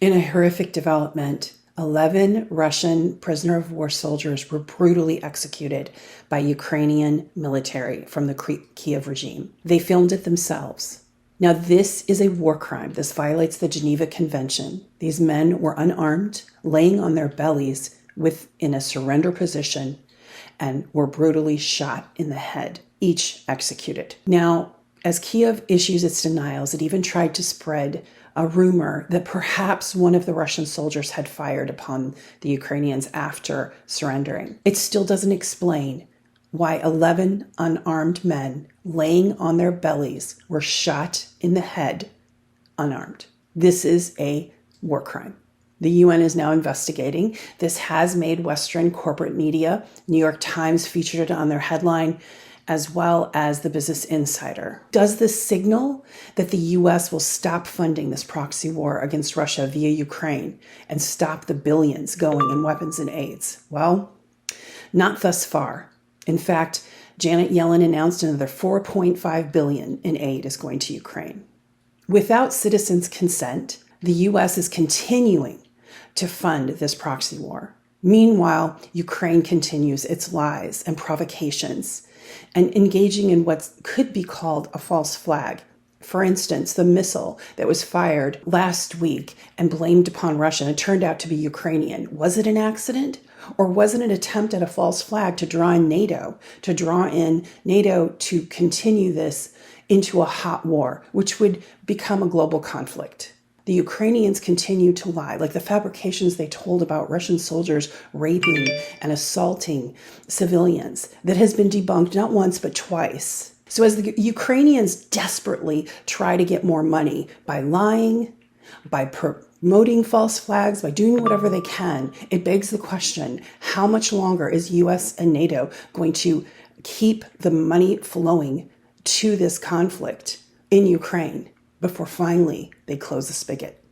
In a horrific development, 11 Russian prisoner of war soldiers were brutally executed by Ukrainian military from the Kiev regime. They filmed it themselves. Now, this is a war crime. This violates the Geneva Convention. These men were unarmed, laying on their bellies in a surrender position, and were brutally shot in the head, each executed. Now, as Kiev issues its denials, it even tried to spread a rumor that perhaps one of the Russian soldiers had fired upon the Ukrainians after surrendering. It still doesn't explain why 11 unarmed men laying on their bellies were shot in the head unarmed. This is a war crime. The UN is now investigating. This has made Western corporate media. New York Times featured it on their headline, as well as the Business Insider. Does this signal that the US will stop funding this proxy war against Russia via Ukraine and stop the billions going in weapons and aids? Well, not thus far. In fact, Janet Yellen announced another $4.5 billion in aid is going to Ukraine. Without citizens' consent, the US is continuing to fund this proxy war. Meanwhile, Ukraine continues its lies and provocations and engaging in what could be called a false flag. For instance, the missile that was fired last week and blamed upon Russia, and it turned out to be Ukrainian. Was it an accident? Or was it an attempt at a false flag to draw in NATO to continue this into a hot war, which would become a global conflict? The Ukrainians continue to lie, like the fabrications they told about Russian soldiers raping and assaulting civilians that has been debunked not once but twice. So as the Ukrainians desperately try to get more money by lying, by promoting false flags, by doing whatever they can, it begs the question, how much longer is US and NATO going to keep the money flowing to this conflict in Ukraine before finally they close the spigot?